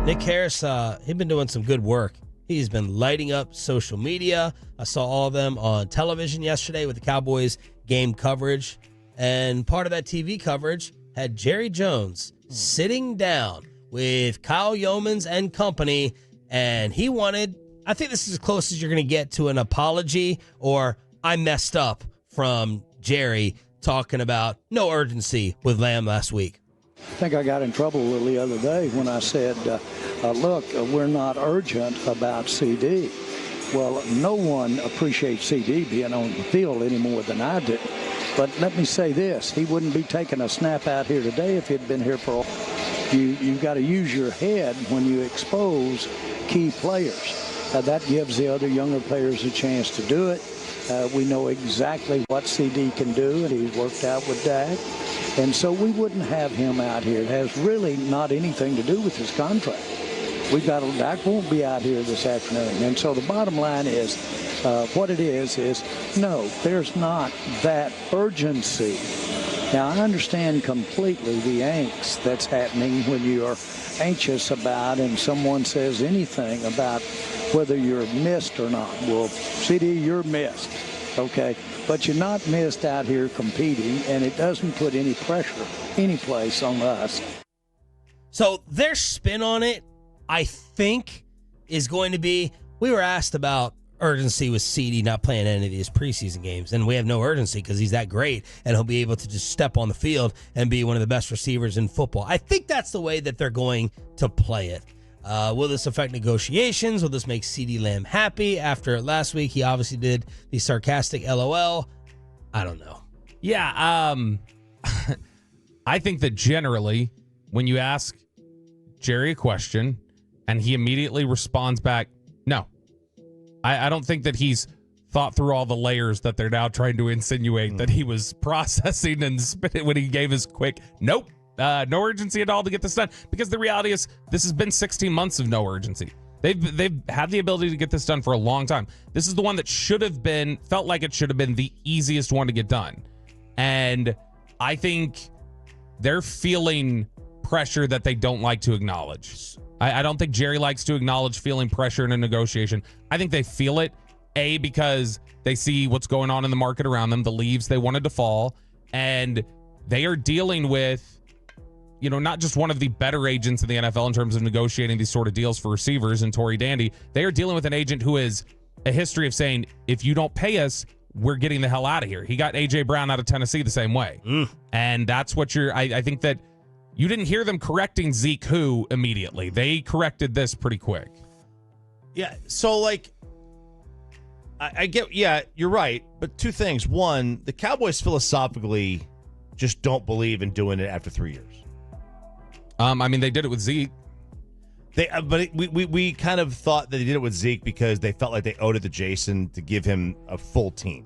Nick Harris, he's been doing some good work. He's been lighting up social media. I saw all of them on television yesterday with the Cowboys game coverage. And part of that TV coverage had Jerry Jones sitting down with Kyle Yeomans and company. And he wanted, I think this is as close as you're going to get to an apology or I messed up from Jerry talking about no urgency with Lamb last week. I think I got in trouble the other day when I said, look, we're not urgent about CeeDee. Well, no one appreciates CeeDee being on the field any more than I do. But let me say this, he wouldn't be taking a snap out here today if he'd been here for all. You've got to use your head when you expose key players. That gives the other younger players a chance to do it. We know exactly what CeeDee can do, and he's worked out with Dak. And so we wouldn't have him out here. It has really not anything to do with his contract. Dak won't be out here this afternoon. And so the bottom line is, what it is no, there's not that urgency. Now, I understand completely the angst that's happening when you are anxious about and someone says anything about whether you're missed or not. Well, CeeDee, you're missed, okay? But you're not missed out here competing, and it doesn't put any pressure any place on us. So their spin on it, I think, is going to be, we were asked about urgency with CeeDee not playing any of these preseason games, and we have no urgency because he's that great, and he'll be able to just step on the field and be one of the best receivers in football. I think that's the way that they're going to play it. Will this affect negotiations? Will this make CeeDee Lamb happy? After last week, he obviously did the sarcastic LOL. I don't know. Yeah, I think that generally, when you ask Jerry a question and he immediately responds back, no. I don't think that he's thought through all the layers that they're now trying to insinuate that he was processing and spitting when he gave his quick, nope. No urgency at all to get this done, because the reality is this has been 16 months of no urgency. They've had the ability to get this done for a long time. This is the one that felt like it should have been the easiest one to get done. And I think they're feeling pressure that they don't like to acknowledge. I don't think Jerry likes to acknowledge feeling pressure in a negotiation. I think they feel it, A, because they see what's going on in the market around them, the leaves they wanted to fall, and they are dealing with, not just one of the better agents in the NFL in terms of negotiating these sort of deals for receivers and Tory Dandy. They are dealing with an agent who has a history of saying, if you don't pay us, we're getting the hell out of here. He got A.J. Brown out of Tennessee the same way. And that's what I think that you didn't hear them correcting Zeke who immediately. They corrected this pretty quick. Yeah, so I get, you're right. But two things. One, the Cowboys philosophically just don't believe in doing it after 3 years. They did it with Zeke. We kind of thought that they did it with Zeke because they felt like they owed it to Jason to give him a full team.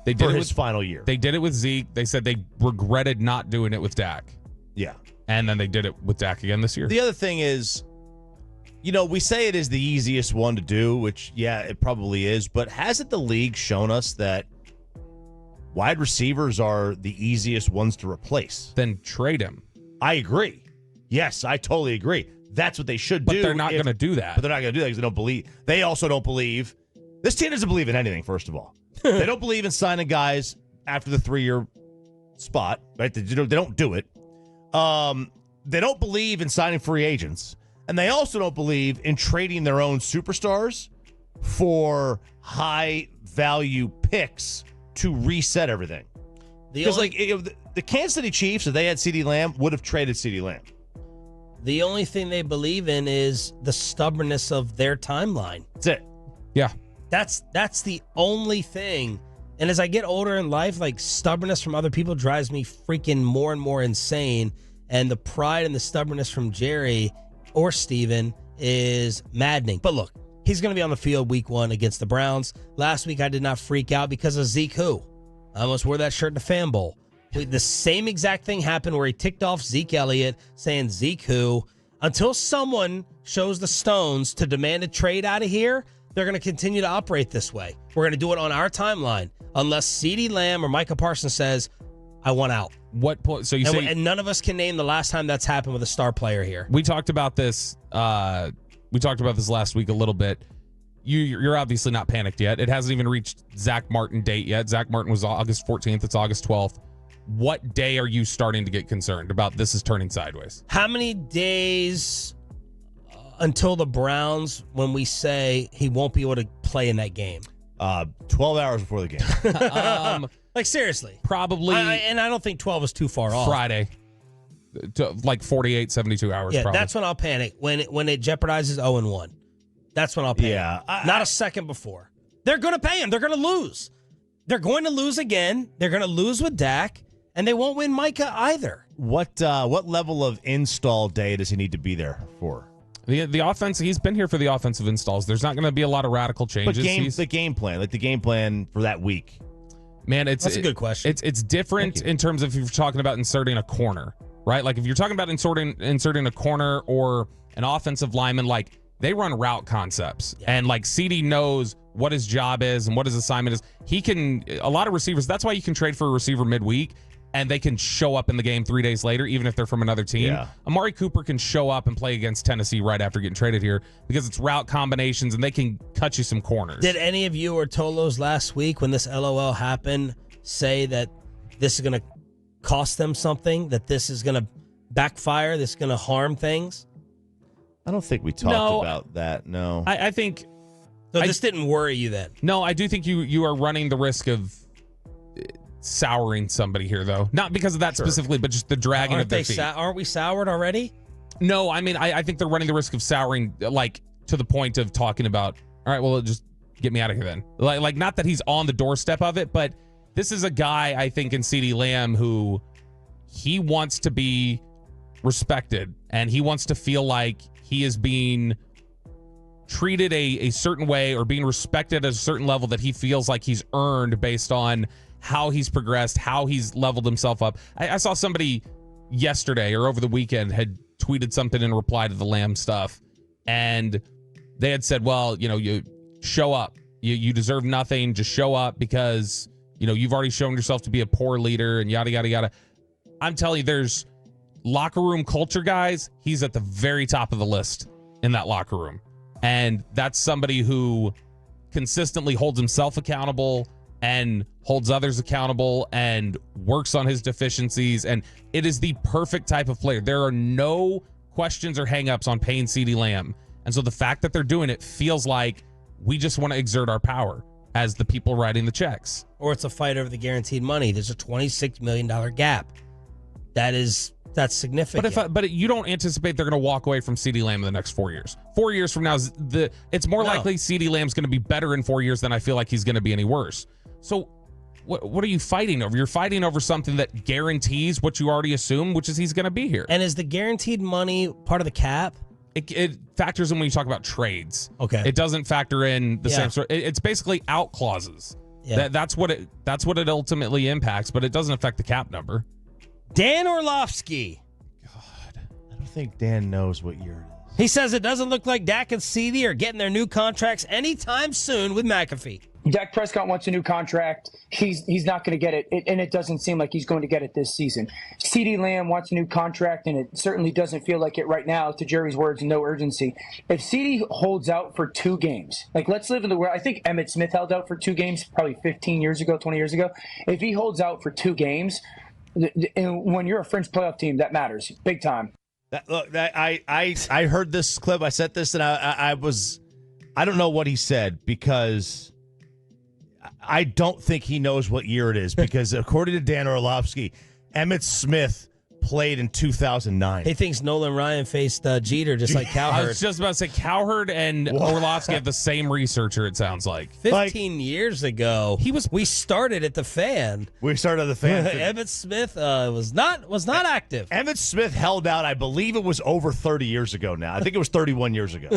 They did for it his final year. They did it with Zeke. They said they regretted not doing it with Dak. Yeah. And then they did it with Dak again this year. The other thing is, we say it is the easiest one to do, which, yeah, it probably is. But hasn't the league shown us that wide receivers are the easiest ones to replace? Then trade him. I agree. Yes, I totally agree. That's what they should do. But they're not going to do that. But they're not going to do that because they don't believe. They also don't believe. This team doesn't believe in anything, first of all. They don't believe in signing guys after the 3-year spot, right? They don't do it. They don't believe in signing free agents. And they also don't believe in trading their own superstars for high-value picks to reset everything. Because, the Kansas City Chiefs, if they had CeeDee Lamb, would have traded CeeDee Lamb. The only thing they believe in is the stubbornness of their timeline. That's it. Yeah. That's the only thing. And as I get older in life, stubbornness from other people drives me freaking more and more insane. And the pride and the stubbornness from Jerry or Steven is maddening. But look, he's going to be on the field week 1 against the Browns. Last week, I did not freak out because of Zeke who. I almost wore that shirt in the Fan Bowl. The same exact thing happened where he ticked off Zeke Elliott saying Zeke who. Until someone shows the stones to demand a trade out of here, they're going to continue to operate this way. We're going to do it on our timeline unless CeeDee Lamb or Micah Parsons says, I want out. what point? So you say, and none of us can name the last time that's happened with a star player here. We talked about this. We talked about this last week a little bit. You're obviously not panicked yet. It hasn't even reached Zach Martin date yet. Zach Martin was August 14th. It's August 12th. What day are you starting to get concerned about this is turning sideways? How many days until the Browns when we say he won't be able to play in that game? 12 hours before the game. Like, seriously. Probably. And I don't think 12 is too far off. Friday. Like 48, 72 hours. Yeah, probably. that's when I'll panic. When it jeopardizes 0-1. That's when I'll panic. Yeah. Not a second before. They're going to pay him. They're going to lose. They're going to lose again. They're going to lose with Dak. And they won't win Micah either. What level of install day does he need to be there for? The offense, he's been here for the offensive installs. There's not going to be a lot of radical changes. But the game plan for that week. Man, that's a good question. It's different in terms of if you're talking about inserting a corner, right? Like if you're talking about inserting a corner or an offensive lineman, like they run route concepts. Yeah. And like CeeDee knows what his job is and what his assignment is. A lot of receivers, that's why you can trade for a receiver midweek. And they can show up in the game 3 days later, even if they're from another team. Yeah. Amari Cooper can show up and play against Tennessee right after getting traded here because it's route combinations and they can cut you some corners. Did any of you or Tolos last week when this LOL happened say that this is going to cost them something, that this is going to backfire, this is going to harm things? I don't think we talked about that, no. I think... So this didn't worry you then? No, I do think you are running the risk of souring somebody here, though. Not because of that specifically, but just the dragging of their feet. Aren't we soured already? No, I mean, I think they're running the risk of souring, like, to the point of talking about, all right, well, just get me out of here then. Like not that he's on the doorstep of it, but this is a guy, I think, in CeeDee Lamb who he wants to be respected, and he wants to feel like he is being treated a certain way or being respected at a certain level that he feels like he's earned based on how he's progressed, how he's leveled himself up. I saw somebody yesterday or over the weekend had tweeted something in reply to the Lamb stuff, and they had said, well, you show up. You deserve nothing. Just show up because, you've already shown yourself to be a poor leader and yada, yada, yada. I'm telling you, there's locker room culture guys. He's at the very top of the list in that locker room. And that's somebody who consistently holds himself accountable and holds others accountable and works on his deficiencies. And it is the perfect type of player. There are no questions or hangups on paying CeeDee Lamb. And so the fact that they're doing it feels like we just want to exert our power as the people writing the checks. Or it's a fight over the guaranteed money. There's a $26 million gap. That's significant. But you don't anticipate they're going to walk away from CeeDee Lamb in the next 4 years. 4 years from now, it's more likely CeeDee Lamb's going to be better in 4 years than I feel like he's going to be any worse. So what are you fighting over? You're fighting over something that guarantees what you already assume, which is he's going to be here. And is the guaranteed money part of the cap? It factors in when you talk about trades. Okay. It doesn't factor in the same sort. It's basically out clauses. Yeah. That's what it ultimately impacts, but it doesn't affect the cap number. Dan Orlovsky. God, I don't think Dan knows what year it is. He says it doesn't look like Dak and CeeDee are getting their new contracts anytime soon with McAfee. Dak Prescott wants a new contract. He's not going to get it, and it doesn't seem like he's going to get it this season. CeeDee Lamb wants a new contract, and it certainly doesn't feel like it right now, to Jerry's words, no urgency. If CeeDee holds out for 2 games, like let's live in the world. I think Emmitt Smith held out for 2 games probably 15 years ago, 20 years ago. If he holds out for 2 games, and when you're a fringe playoff team, that matters big time. I heard this clip. I said this, and I don't know what he said because I don't think he knows what year it is because according to Dan Orlovsky, Emmitt Smith played in 2009. He thinks Nolan Ryan faced Jeter just like Cowherd. I was just about to say Cowherd and Orlovsky have the same researcher, it sounds like. 15 years ago, we started at the Fan. We started at the Fan. Emmitt Smith was not active. Emmitt Smith held out, I believe it was over 30 years ago now. I think it was 31 years ago.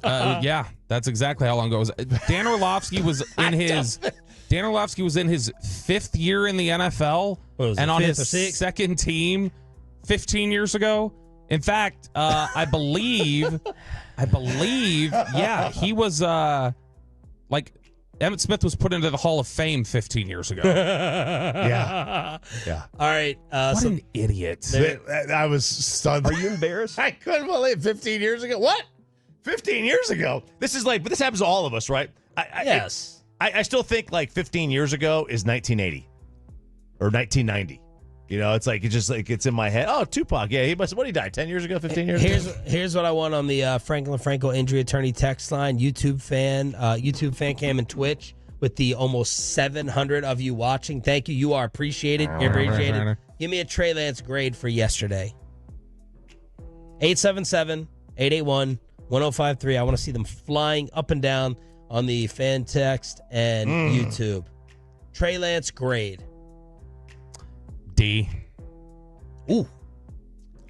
Yeah, that's exactly how long ago it was. Dan Orlovsky was in his 5th year in the NFL and on his 2nd team 15 years ago. In fact, I believe, yeah, he was like Emmitt Smith was put into the Hall of Fame 15 years ago. Yeah. All right. What an idiot. I was stunned. Are you embarrassed? I couldn't believe 15 years ago. What? 15 years ago? This is like, but this happens to all of us, right? Yes. I still think like 15 years ago is 1980 or 1990. You know, it's like, it's just like, it's in my head. Oh, Tupac. Yeah, what did he die? 10 years ago, 15 years ago? Here's what I want on the Franklin Franco injury attorney text line. YouTube fan cam and Twitch with the almost 700 of you watching. Thank you. You are appreciated. You're appreciated. Give me a Trey Lance grade for yesterday. 877-881-1053. I want to see them flying up and down on the fan text and YouTube. Trey Lance grade. D. Ooh.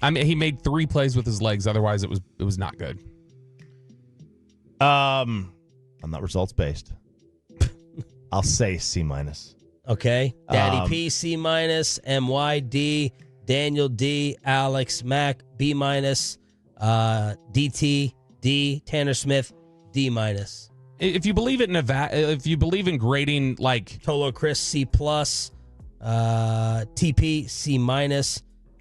I mean, he made 3 plays with his legs. Otherwise, it was not good. I'm not results based. I'll say C-. Okay. Daddy P, C-, MY, D, Daniel, D, Alex, Mac, B-, DT, D, Tanner Smith, D-. If you believe if you believe in grading, like Tolo Chris, C+, TP, C-,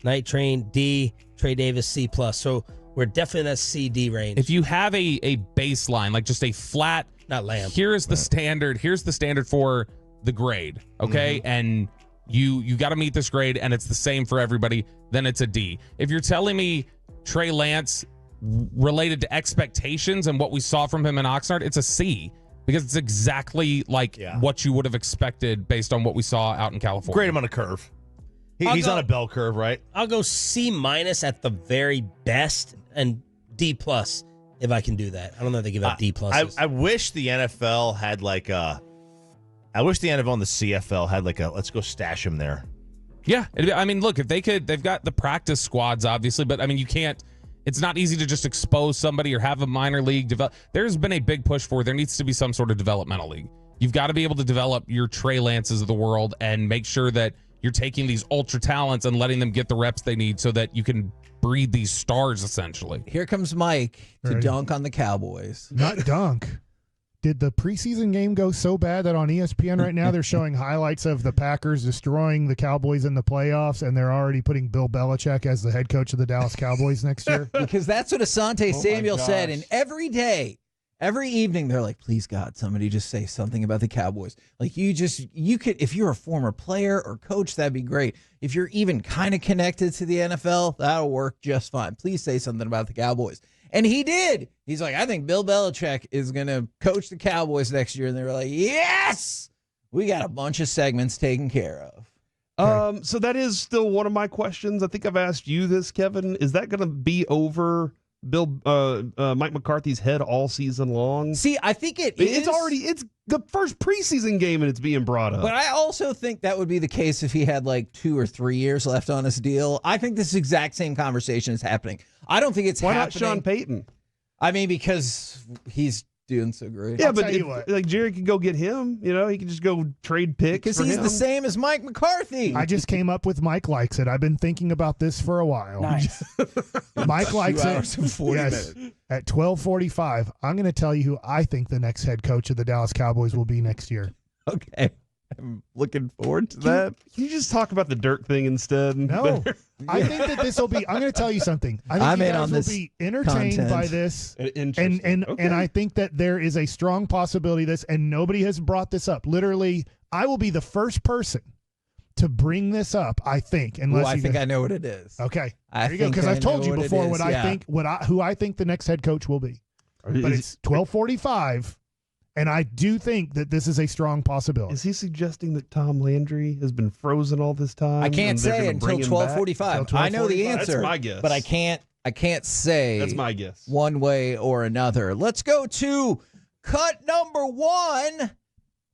Night Train, D, Trey Davis, C+. So we're definitely in that C-D range. if you have a baseline, like just a flat, Not Lamb. here's the standard. Here's the standard for the grade. Okay, and you got to meet this grade, and it's the same for everybody. Then it's a D. If you're telling me Trey Lance related to expectations and what we saw from him in Oxnard, it's a C. Because it's exactly like what you would have expected based on what we saw out in California. Grade him on a curve. He's on a bell curve, right? I'll go C- at the very best and D+ if I can do that. I don't know if they give out D+. I wish the NFL had like a. I wish the NFL and the CFL had like a. Let's go stash him there. Yeah, I mean, look, if they could, they've got the practice squads, obviously, but I mean, you can't. It's not easy to just expose somebody or have a minor league develop. There's been a big push for there needs to be some sort of developmental league. You've got to be able to develop your Trey Lances of the world and make sure that you're taking these ultra talents and letting them get the reps they need so that you can breed these stars, essentially. Here comes Mike to dunk on the Cowboys. Not dunk. Did the preseason game go so bad that on ESPN right now they're showing highlights of the Packers destroying the Cowboys in the playoffs, and they're already putting Bill Belichick as the head coach of the Dallas Cowboys next year? Because that's what Asante Samuel said. And every day, every evening, they're like, please, God, somebody just say something about the Cowboys. Like, you could, if you're a former player or coach, that'd be great. If you're even kind of connected to the NFL, that'll work just fine. Please say something about the Cowboys. And he did. He's like, I think Bill Belichick is going to coach the Cowboys next year. And they were like, yes, we got a bunch of segments taken care of. So that is still one of my questions. I think I've asked you this, Kevin. Is that going to be over Mike McCarthy's head all season long? See, I think it's the first preseason game and it's being brought up. But I also think that would be the case if he had like 2 or 3 years left on his deal. I think this exact same conversation is happening. I don't think it's Why happening. not Sean Payton? I mean, because he's doing so great. Yeah, but like Jerry could go get him. You know, he could just go trade picks because for he's him. the same as Mike McCarthy. I just came up with Mike likes it. I've been thinking about this for a while. Nice. Mike likes 2 it. hours and 40 yes. minutes. At 12:45, I'm going to tell you who I think the next head coach of the Dallas Cowboys will be next year. Okay. I'm looking forward to that. Can you just talk about the Dirk thing instead? No. I think that this will be. I'm going to tell you something. I think I'm you in guys on will this be entertained content. by this, Interesting. and I think that there is a strong possibility of this, and nobody has brought this up. Literally, I will be the first person to bring this up. I think, unless I you think guys, I know what it is. Okay, I there you go. think Because I I've told know you what it before is, what I yeah. think, who I think the next head coach will be. But it's 12:45. And I do think that this is a strong possibility. Is he suggesting that Tom Landry has been frozen all this time? I can't and they're say gonna until bring him 12:45. I know the answer. That's my guess. But I can't say. That's my guess. One way or another. Let's go to cut number 1.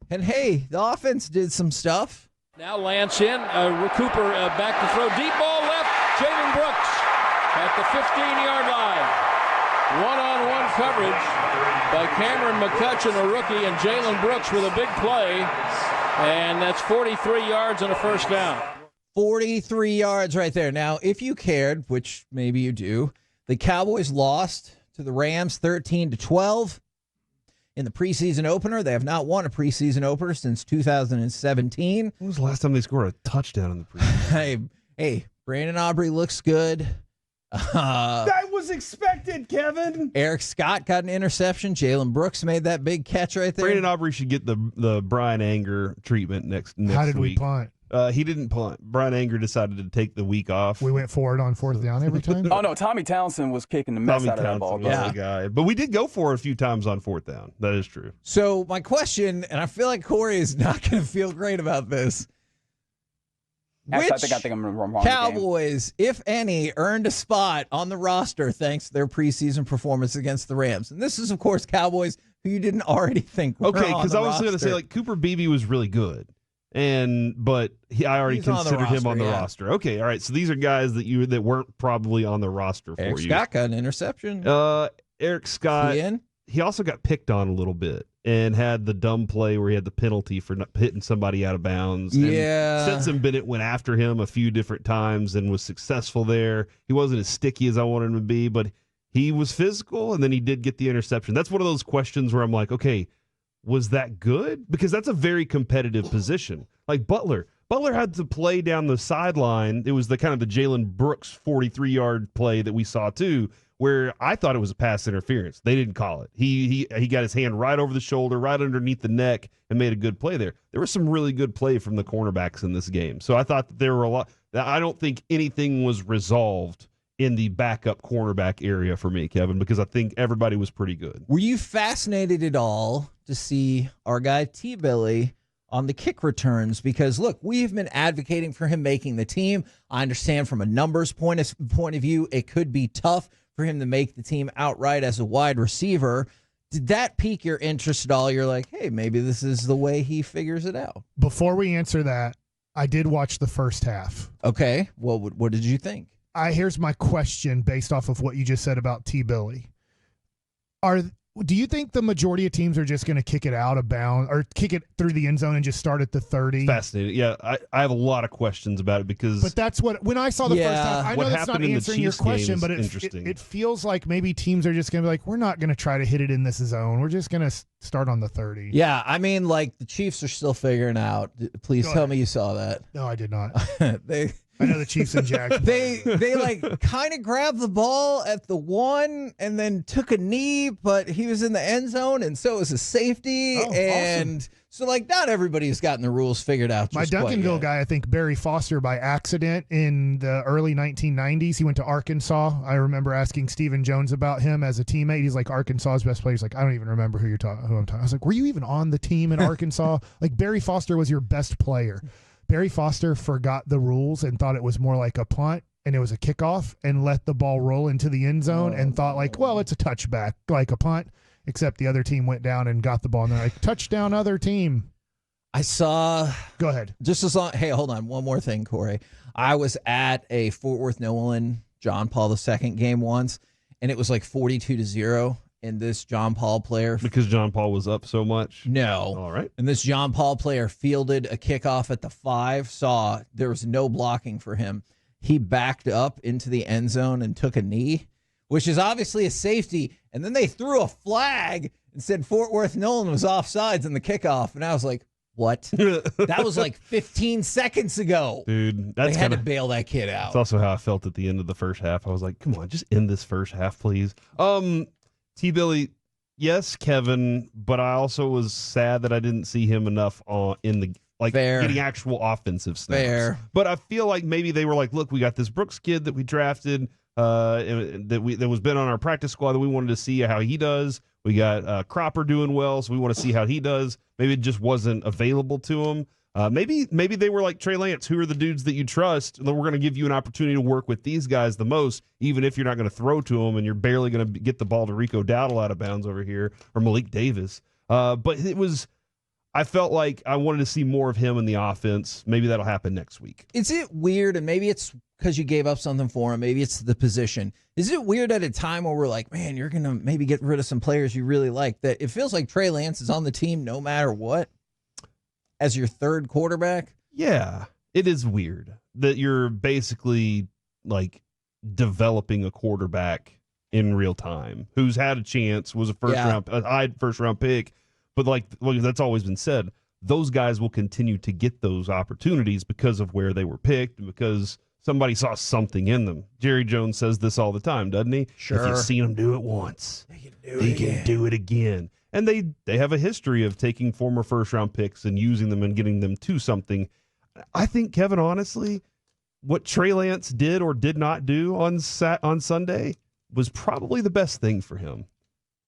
And hey, the offense did some stuff. Now Lance in, Cooper back to throw, deep ball left, Jalen Brooks at the 15-yard line. One-on-one coverage by Cameron McCutcheon, a rookie, and Jalen Brooks with a big play, and that's 43 yards and a first down. 43 yards right there. Now, if you cared, which maybe you do, the Cowboys lost to the Rams 13-12. in the preseason opener. They have not won a preseason opener since 2017. When was the last time they scored a touchdown in the preseason? Hey, Brandon Aubrey looks good. That was expected, Kevin. Eric Scott got an interception. Jalen Brooks made that big catch right there. Brandon Aubrey should get the Brian Anger treatment next How did week. we punt? He didn't punt. Brian Anger decided to take the week off. We went forward on fourth down every time. Oh no, Tommy Townsend was kicking the mess out of that ball. Was the guy. But we did go for it a few times on fourth down. That is true. So my question, and I feel like Corey is not going to feel great about this. Actually, I think I'm wrong. Cowboys, if any, earned a spot on the roster thanks to their preseason performance against the Rams. And this is, of course, Cowboys who you didn't already think were okay, because I was going to say, like, Cooper Beebe was really good. But I already considered him on the roster. Okay, all right. So these are guys that weren't probably on the roster for Eric you. Scott got an interception. Eric Scott, he also got picked on a little bit and had the dumb play where he had the penalty for not hitting somebody out of bounds. Yeah. And Stetson Bennett went after him a few different times and was successful there. He wasn't as sticky as I wanted him to be, but he was physical, and then he did get the interception. That's one of those questions where I'm like, okay, was that good? Because that's a very competitive position. Like Butler had to play down the sideline. It was the kind of the Jalen Brooks 43-yard play that we saw too, where I thought it was a pass interference. They didn't call it. He got his hand right over the shoulder, right underneath the neck, and made a good play there. There was some really good play from the cornerbacks in this game. So I thought that there were a lot. I don't think anything was resolved in the backup cornerback area for me, Kevin, because I think everybody was pretty good. Were you fascinated at all to see our guy T-Billy on the kick returns? Because, look, we've been advocating for him making the team. I understand from a numbers point of view, it could be tough for him to make the team outright as a wide receiver. Did that pique your interest at all? You're like, hey, maybe this is the way he figures it out. Before we answer that, I did watch the first half. Okay. Well, what did you think? Here's my question based off of what you just said about T-Billy. Do you think the majority of teams are just going to kick it out of bounds or kick it through the end zone and just start at the 30? Fascinating. Yeah, I have a lot of questions about it because. But that's when I saw the first half. I know that's not answering your question, but it feels like maybe teams are just going to be like, we're not going to try to hit it in this zone. We're just going to start on the 30. Yeah, I mean, like the Chiefs are still figuring out. Please tell me you saw that. No, I did not. I know the Chiefs and Jags. They like kind of grabbed the ball at the 1 and then took a knee, but he was in the end zone, and so it was a safety. And awesome. So, like, not everybody's gotten the rules figured out. My Duncanville guy, I think Barry Foster, by accident in the early 1990s, he went to Arkansas. I remember asking Stephen Jones about him as a teammate. He's like, Arkansas's best player. He's like, I don't even remember who I'm talking. I was like, were you even on the team in Arkansas? Like, Barry Foster was your best player. Barry Foster forgot the rules and thought it was more like a punt and it was a kickoff and let the ball roll into the end zone and thought like, well, it's a touchback like a punt, except the other team went down and got the ball and they're like, touchdown other team. I saw. Go ahead. Just as long. Hey, hold on. One more thing, Corey. I was at a Fort Worth Nolan John Paul II game once, and it was like 42-0. And this John Paul player. Because John Paul was up so much? No. All right. And this John Paul player fielded a kickoff at the 5, saw there was no blocking for him. He backed up into the end zone and took a knee, which is obviously a safety. And then they threw a flag and said Fort Worth Nolan was offsides in the kickoff. And I was like, what? That was like 15 seconds ago. Dude, they had to bail that kid out. That's also how I felt at the end of the first half. I was like, come on, just end this first half, please. T-Billy, yes, Kevin, but I also was sad that I didn't see him enough in the getting actual offensive snaps. Fair. But I feel like maybe they were like, look, we got this Brooks kid that we drafted that was been on our practice squad that we wanted to see how he does. We got Cropper doing well, so we want to see how he does. Maybe it just wasn't available to him. Maybe they were like Trey Lance, who are the dudes that you trust, and we're going to give you an opportunity to work with these guys the most, even if you're not going to throw to them and you're barely going to get the ball to Rico Dowdle out of bounds over here or Malik Davis. But I felt like I wanted to see more of him in the offense. Maybe that'll happen next week. Is it weird, and maybe it's because you gave up something for him, maybe it's the position. Is it weird at a time where we're like, man, you're going to maybe get rid of some players you really like, that it feels like Trey Lance is on the team no matter what? As your third quarterback? Yeah, it is weird that you're basically like developing a quarterback in real time, who's had a chance, was a first round pick, but that's always been said. Those guys will continue to get those opportunities because of where they were picked and because somebody saw something in them. Jerry Jones says this all the time, doesn't he? Sure. If you've seen them do it once, they can do it again. And they have a history of taking former first-round picks and using them and getting them to something. I think, Kevin, honestly, what Trey Lance did or did not do on Sunday was probably the best thing for him.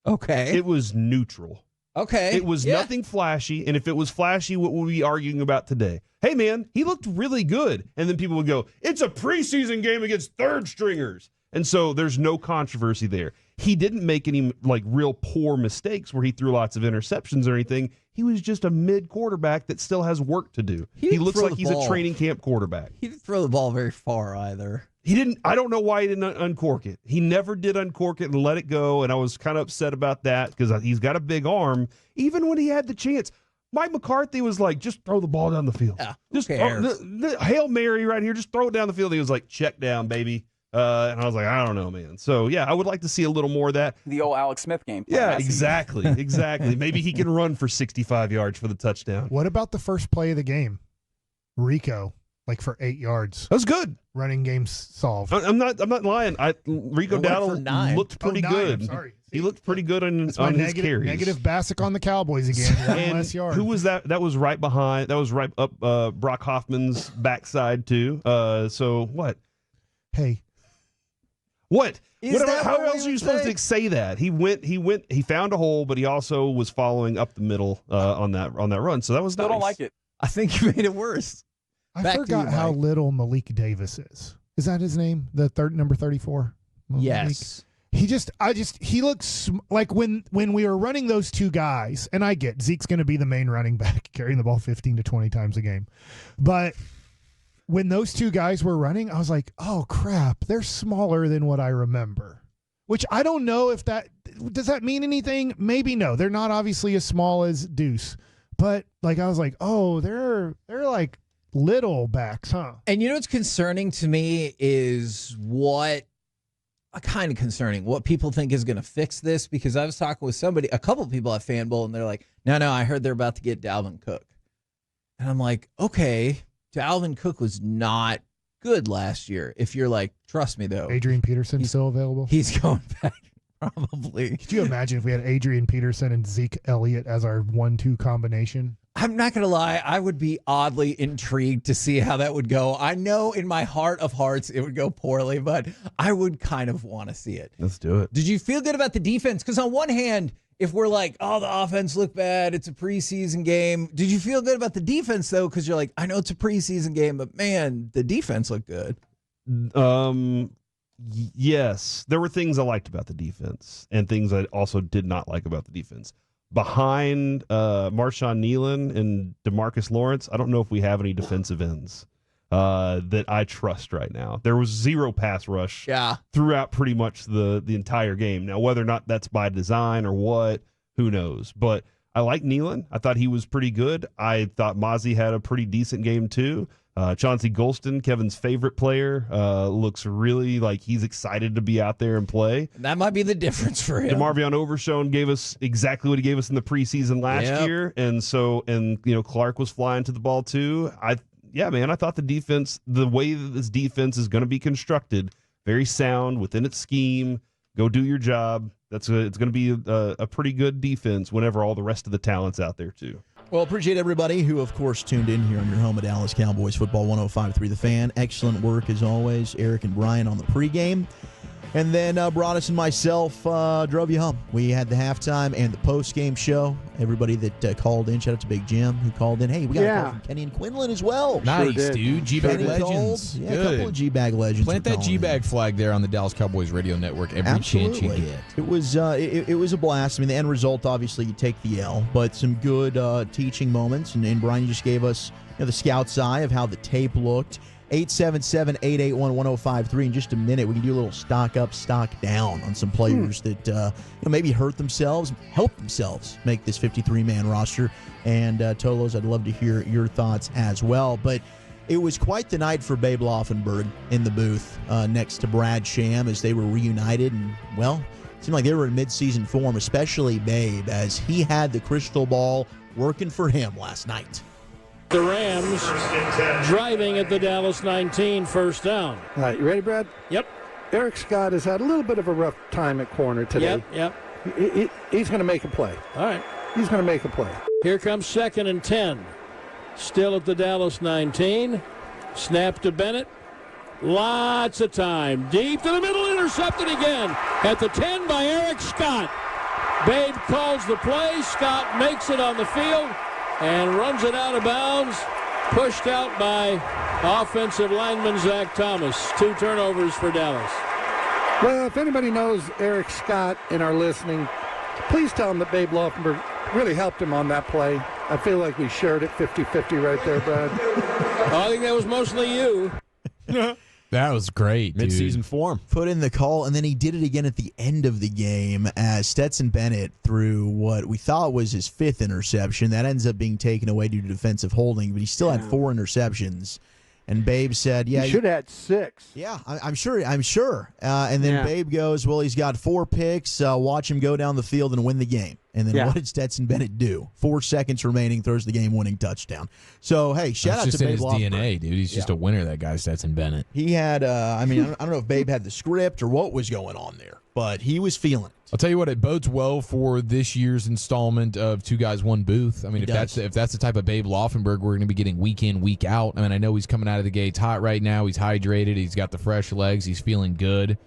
Okay. It was neutral. Okay. It was nothing flashy, and if it was flashy, what would we be arguing about today? Hey, man, he looked really good. And then people would go, it's a preseason game against third stringers. And so there's no controversy there. He didn't make any real poor mistakes where he threw lots of interceptions or anything. He was just a mid quarterback that still has work to do. He looks like he's a training camp quarterback. He didn't throw the ball very far either. He didn't. I don't know why he didn't uncork it. He never did uncork it and let it go, and I was kind of upset about that because he's got a big arm. Even when he had the chance, Mike McCarthy was like, just throw the ball down the field. Yeah, just the Hail Mary right here. Just throw it down the field. He was like, check down, baby. And I was like, I don't know, man. So, yeah, I would like to see a little more of that. The old Alex Smith game. Yeah, exactly. Exactly. Maybe he can run for 65 yards for the touchdown. What about the first play of the game? Rico, for 8 yards. That was good. Running game solved. I'm not lying. Rico Dowdle looked pretty good. I'm sorry. He looked pretty good on his carries. Negative Bassick on the Cowboys again. One less yard. Who was that? That was right behind. That was right up Brock Hoffman's backside too. So what? Hey. What? How else are you supposed to say that? He found a hole, but he also was following up the middle on that run. So that was nice. Still don't like it. I think you made it worse. I forgot how little Malik Davis is. Is that his name? The number 34? Yes. He looks like when we were running those two guys, and I get Zeke's going to be the main running back, carrying the ball 15 to 20 times a game. But when those two guys were running, I was like, oh, crap, they're smaller than what I remember. Which I don't know if does that mean anything? Maybe no. They're not obviously as small as Deuce. But I was like, oh, they're like little backs, huh? And what's concerning to me is what people think is going to fix this, because I was talking with a couple of people at Fanbowl, and they're like, no, I heard they're about to get Dalvin Cook. And I'm like, okay, Dalvin Cook was not good last year. If you're like, trust me, though. Adrian Peterson still available? He's going back. Probably. Could you imagine if we had Adrian Peterson and Zeke Elliott as our 1-2 combination? I'm not going to lie. I would be oddly intrigued to see how that would go. I know in my heart of hearts it would go poorly, but I would kind of want to see it. Let's do it. Did you feel good about the defense? Because on one hand, if we're like, oh, the offense looked bad, it's a preseason game. Did you feel good about the defense, though? Because you're like, I know it's a preseason game, but man, the defense looked good. Yes, there were things I liked about the defense and things I also did not like about the defense. Behind Marshawn Nealon and DeMarcus Lawrence, I don't know if we have any defensive ends that I trust right now. There was zero pass rush throughout pretty much the entire game. Now, whether or not that's by design or what, who knows? But I like Nealon. I thought he was pretty good. I thought Mozzie had a pretty decent game too. Chauncey Golston, Kevin's favorite player, looks really like he's excited to be out there and play. That might be the difference for him. DeMarvion Overshown gave us exactly what he gave us in the preseason last year. And so, Clark was flying to the ball too. I thought the defense, the way that this defense is going to be constructed, very sound within its scheme. Go do your job. It's going to be a pretty good defense whenever all the rest of the talent's out there too. Well, appreciate everybody who, of course, tuned in here on your home of Dallas Cowboys football 105.3 The Fan. Excellent work, as always, Eric and Brian on the pregame. And then Broadus and myself drove you home. We had the halftime and the postgame show. Everybody that called in, shout out to Big Jim who called in. Hey, we got a call from Kenny and Quinlan as well. Nice, dude. GBag Legends. Yeah, a couple of GBag Legends. Plant that GBag flag there on the Dallas Cowboys radio network every chance you get. It was a blast. I mean, the end result, obviously, you take the L, but some good teaching moments. And Brian, you just gave us the scout's eye of how the tape looked. 877-881-1053. In just a minute, we can do a little stock up, stock down on some players that maybe hurt themselves, help themselves make this 53-man roster. And Tolos, I'd love to hear your thoughts as well. But It was quite the night for Babe Laufenberg in the booth next to Brad Sham as they were reunited. And, well, it seemed like they were in midseason form, especially Babe, as he had the crystal ball working for him last night. The Rams driving at the Dallas 19, first down. All right, you ready, Brad? Yep. Eric Scott has had a little bit of a rough time at corner today. Yep. He's going to make a play. All right. He's going to make a play. Here comes 2nd and 10. Still at the Dallas 19. Snap to Bennett. Lots of time. Deep to the middle. Intercepted again. At the 10 by Eric Scott. Babe calls the play. Scott makes it on the field and runs it out of bounds. Pushed out by offensive lineman Zach Thomas. 2 turnovers for Dallas. Well, if anybody knows Eric Scott and are listening, please tell him that Babe Laufenberg really helped him on that play. I feel like we shared it 50-50 right there, Brad. I think that was mostly you. That was great, dude. Midseason form. Put in the call, and then he did it again at the end of the game as Stetson Bennett threw what we thought was his 5th interception. That ends up being taken away due to defensive holding, but he still had 4 interceptions. And Babe said, "Yeah, you should have had 6." Yeah, I'm sure. And then Babe goes, "Well, he's got 4 picks. Watch him go down the field and win the game." And then what did Stetson Bennett do? 4 seconds remaining, throws the game-winning touchdown. So hey, shout out to Babe Laufenberg. That's just in his DNA, dude. He's just a winner. That guy, Stetson Bennett. He had. I don't know if Babe had the script or what was going on there, but he was feeling it. I'll tell you what, it bodes well for this year's installment of Two Guys, One Booth. I mean, if that's the type of Babe Laufenberg we're going to be getting week in, week out. I mean, I know he's coming out of the gates hot right now. He's hydrated. He's got the fresh legs. He's feeling good.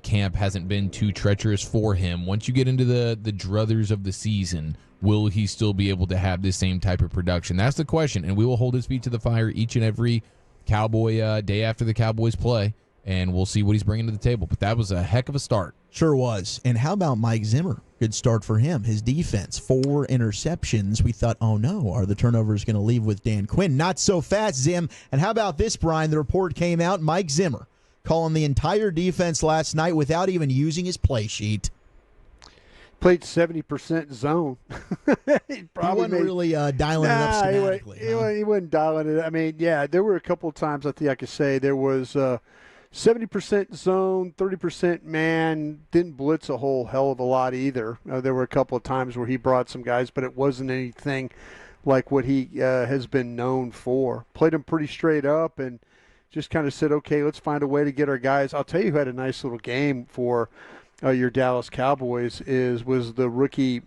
Camp hasn't been too treacherous for him. Once you get into the druthers of the season, will he still be able to have this same type of production? That's the question, and we will hold his feet to the fire each and every Cowboy day after the Cowboys play, and we'll see what he's bringing to the table. But that was a heck of a start. Sure was. And how about Mike Zimmer? Good start for him. His defense, 4 interceptions. We thought, oh no, are the turnovers going to leave with Dan Quinn? Not so fast, Zim. And how about this, Brian? The report came out, Mike Zimmer calling the entire defense last night without even using his play sheet. Played 70% zone. He wasn't really dialing it up schematically. He wasn't dialing it. I mean, yeah, there were a couple of times I think I could say there was 70% zone, 30% man. Didn't blitz a whole hell of a lot either. There were a couple of times where he brought some guys, but it wasn't anything like what he has been known for. Played him pretty straight up and just kind of said, okay, let's find a way to get our guys. I'll tell you who had a nice little game for your Dallas Cowboys was the rookie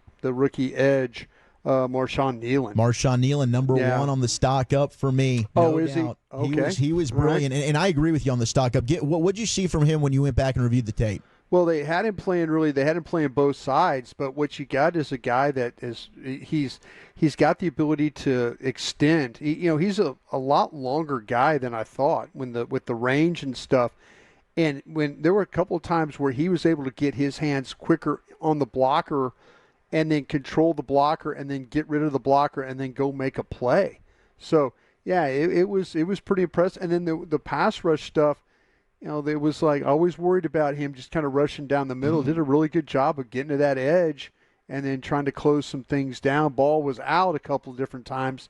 edge, Marshawn Nealon. Marshawn Nealon, number 1 on the stock up for me. Is doubt. he? Okay. He was brilliant, right. and I agree with you on the stock up. What did you see from him when you went back and reviewed the tape? Well, they had him playing both sides, but what you got is a guy that he's got the ability to extend. He's a lot longer guy than I thought with the range and stuff. And when there were a couple of times where he was able to get his hands quicker on the blocker and then control the blocker and then get rid of the blocker and then go make a play. So, yeah, it was pretty impressive. And then the pass rush stuff, it was like always worried about him just kind of rushing down the middle. Did a really good job of getting to that edge and then trying to close some things down. Ball was out a couple of different times.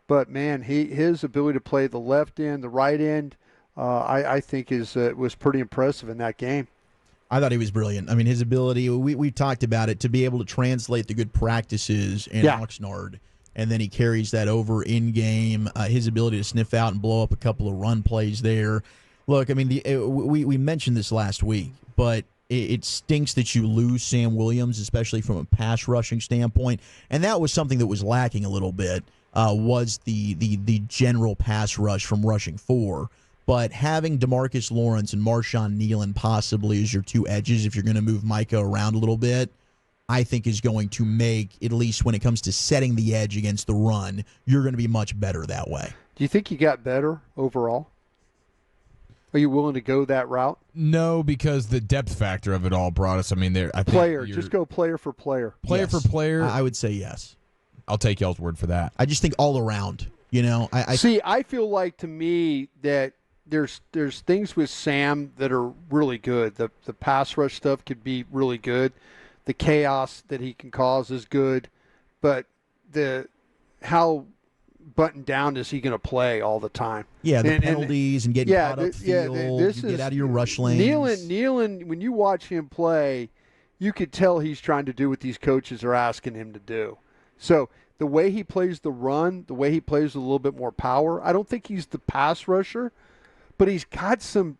But, man, his ability to play the left end, the right end, I think was pretty impressive in that game. I thought he was brilliant. I mean, his ability, we talked about it, to be able to translate the good practices in Oxnard, and then he carries that over in game. His ability to sniff out and blow up a couple of run plays there. Look, I mean, we mentioned this last week, but it stinks that you lose Sam Williams, especially from a pass rushing standpoint, and that was something that was lacking a little bit, was the general pass rush from rushing 4. But having DeMarcus Lawrence and Marshawn Nealon possibly as your 2 edges, if you're going to move Micah around a little bit, I think is going to make, at least when it comes to setting the edge against the run, you're going to be much better that way. Do you think you got better overall? Are you willing to go that route? No, because the depth factor of it all brought us. I mean, just go player for player. Player for player. I would say yes. I'll take y'all's word for that. I just think all around. I feel like to me that there's things with Sam that are really good. The pass rush stuff could be really good. The chaos that he can cause is good, but how buttoned down is he going to play all the time. Yeah, the penalties and getting caught up field. This you get out of your rush lanes. Nealon, when you watch him play, you could tell he's trying to do what these coaches are asking him to do. So the way he plays the run, the way he plays with a little bit more power, I don't think he's the pass rusher, but he's got some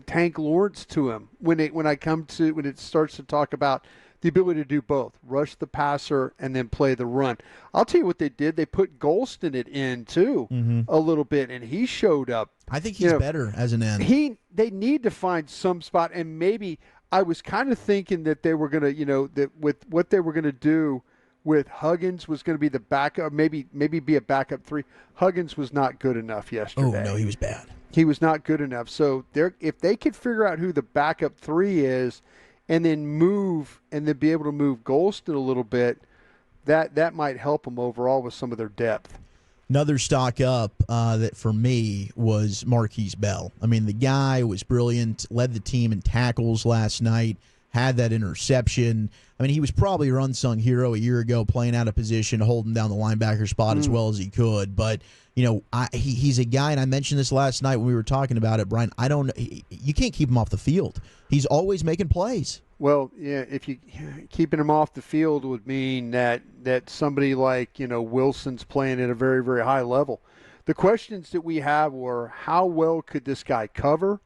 Tank Lawrence to him when it starts to talk about the ability to do both, rush the passer and then play the run. I'll tell you what they did. They put Golston in too a little bit, and he showed up. I think he's better as an end. They need to find some spot, and maybe I was kind of thinking that they were going to, that with what they were going to do with Huggins was going to be the backup, maybe be a backup 3. Huggins was not good enough yesterday. Oh, no, he was bad. He was not good enough. So if they could figure out who the backup 3 is, and then be able to move Golston a little bit, that might help them overall with some of their depth. Another stock up that for me was Marquise Bell. I mean, the guy was brilliant, led the team in tackles last night, had that interception. I mean, he was probably your unsung hero a year ago, playing out of position, holding down the linebacker spot as well as he could. But, he's a guy, and I mentioned this last night when we were talking about it, Brian, you can't keep him off the field. He's always making plays. Well, yeah, if you keeping him off the field would mean that somebody like, Wilson's playing at a very, very high level. The questions that we have were, how well could this guy cover?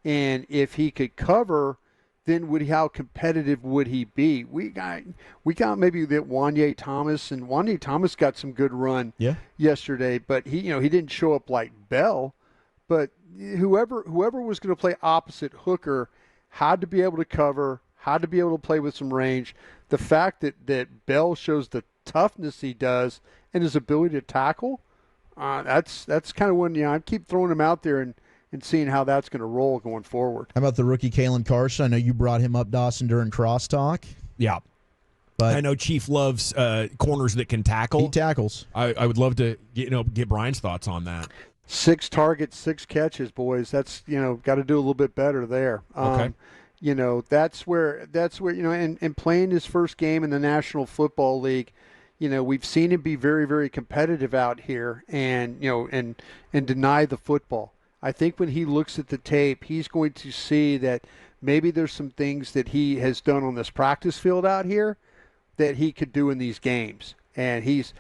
And if he could cover, then how competitive would he be? We got maybe that Wanye Thomas, and Wanye Thomas got some good run yesterday, but he didn't show up like Bell. But whoever was going to play opposite Hooker had to be able to cover, had to be able to play with some range. The fact that Bell shows the toughness he does and his ability to tackle, that's kind of when I keep throwing him out there and seeing how that's going to roll going forward. How about the rookie Kalen Carson? I know you brought him up, Dawson, during crosstalk. Yeah. But I know Chief loves corners that can tackle. He tackles. I would love to get Brian's thoughts on that. 6 targets, 6 catches, boys. That's got to do a little bit better there. Okay. That's where and playing his first game in the National Football League, we've seen him be very, very competitive out here and deny the football. I think when he looks at the tape, he's going to see that maybe there's some things that he has done on this practice field out here that he could do in these games. And he's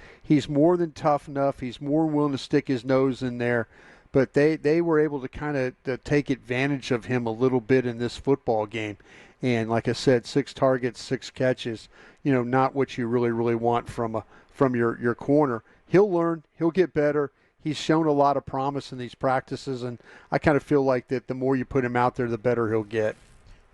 more than tough enough. He's more willing to stick his nose in there. But they were able to kind of take advantage of him a little bit in this football game. And like I said, 6 targets, 6 catches, not what you really, really want from your corner. He'll learn. He'll get better. He's shown a lot of promise in these practices, and I kind of feel like that the more you put him out there, the better he'll get.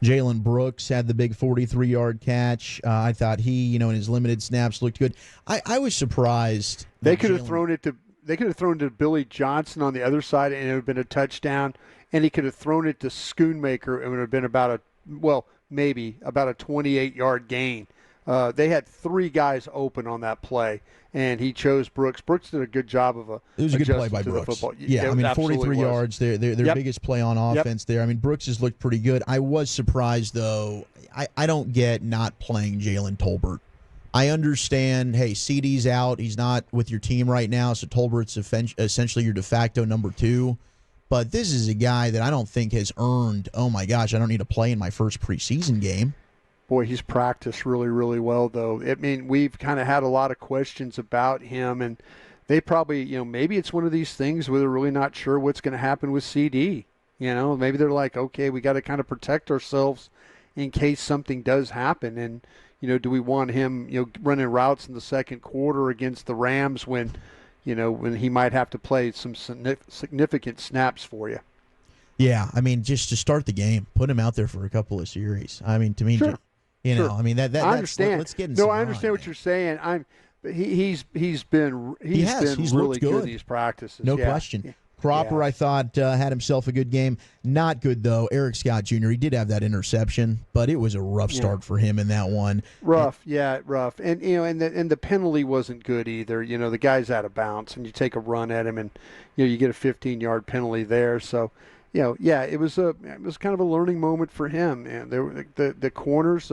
Jalen Brooks had the big 43-yard catch. I thought he, in his limited snaps looked good. I was surprised. They could have thrown it to Billy Johnson on the other side, and it would have been a touchdown. And he could have thrown it to Schoonmaker, and it would have been maybe about a 28-yard gain. They had 3 guys open on that play, and he chose Brooks. Brooks did a good job of it was a good play by Brooks. Yeah, 43 yards, their biggest play on offense there. I mean, Brooks has looked pretty good. I was surprised, though. I don't get not playing Jalen Tolbert. I understand, hey, CeeDee's out. He's not with your team right now, so Tolbert's essentially your de facto number 2. But this is a guy that I don't think has earned, oh, my gosh, I don't need to play in my first preseason game. Boy, he's practiced really, really well, though. I mean, we've kind of had a lot of questions about him, and they probably, maybe it's one of these things where they're really not sure what's going to happen with CeeDee. Maybe they're like, okay, we got to kind of protect ourselves in case something does happen. And, do we want him, running routes in the second quarter against the Rams when he might have to play some significant snaps for you? Yeah, I mean, just to start the game, put him out there for a couple of series. I mean, to me, sure. Sure. I mean, that I understand. Let's get in. No, I understand what you're saying. He's been really good in these practices. No question. Cropper, I thought, had himself a good game. Not good, though. Eric Scott Jr., he did have that interception, but it was a rough start for him in that one. Rough. And, and the penalty wasn't good either. The guy's out of bounds, and you take a run at him, and, you get a 15-yard penalty there. So, it was kind of a learning moment for him. And the corners,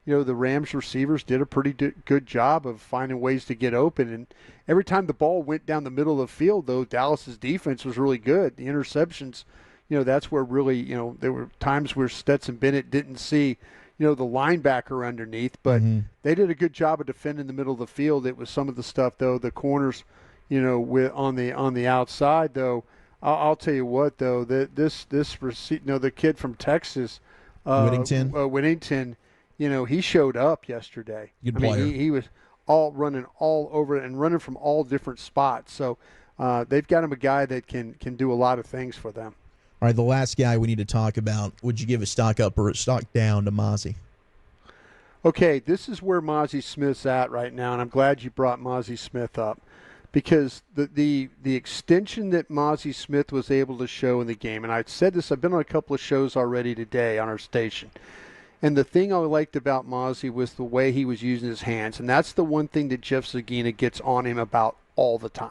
the Rams receivers did a pretty good job of finding ways to get open. And every time the ball went down the middle of the field, though, Dallas's defense was really good. The interceptions, that's where really, there were times where Stetson Bennett didn't see, the linebacker underneath, but they did a good job of defending the middle of the field. It was some of the stuff, though, the corners, on the outside, though. I'll tell you what, though, the kid from Texas, Whittington, he showed up yesterday. Good player. He was running all over and running from all different spots. So they've got him a guy that can do a lot of things for them. All right, the last guy we need to talk about. Would you give a stock up or a stock down to Mazi? Okay, this is where Mazi Smith's at right now, and I'm glad you brought Mazi Smith up because the extension that Mazi Smith was able to show in the game, and I've said this, I've been on a couple of shows already today on our station, and the thing I liked about Mazi was the way he was using his hands, and that's the one thing that Jeff Zagina gets on him about all the time.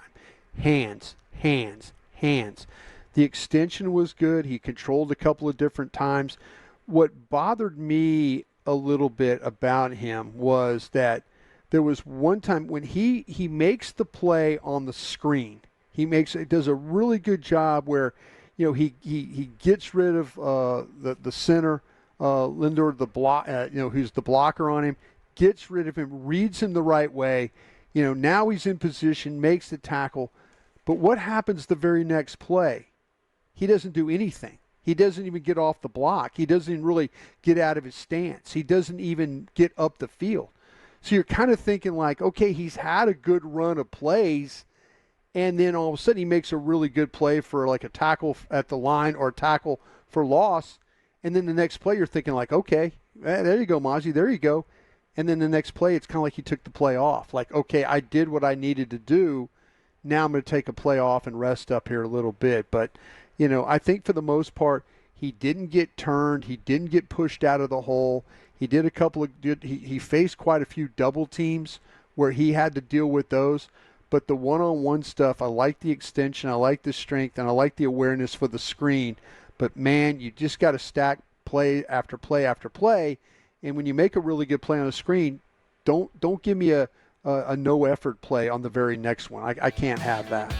Hands, hands, hands. The extension was good. He controlled a couple of different times. What bothered me a little bit about him was that there was one time when he makes the play on the screen. He does a really good job where, he gets rid of the center, Lindor, who's the blocker on him, gets rid of him, reads him the right way. Now he's in position, makes the tackle. But what happens the very next play? He doesn't do anything. He doesn't even get off the block. He doesn't even really get out of his stance. He doesn't even get up the field. So you're kind of thinking like, okay, he's had a good run of plays, and then all of a sudden he makes a really good play for like a tackle at the line or a tackle for loss, and then the next play you're thinking like, okay, there you go, Mazi, there you go. And then the next play it's kind of like he took the play off. Like, okay, I did what I needed to do. Now I'm going to take a play off and rest up here a little bit. But I think for the most part, he didn't get turned. He didn't get pushed out of the hole. He did a couple of he faced quite a few double teams where he had to deal with those. But the one-on-one stuff, I like the extension, I like the strength, and I like the awareness for the screen. But, man, you just got to stack play after play after play. And when you make a really good play on the screen, don't give me a no-effort play on the very next one. I can't have that.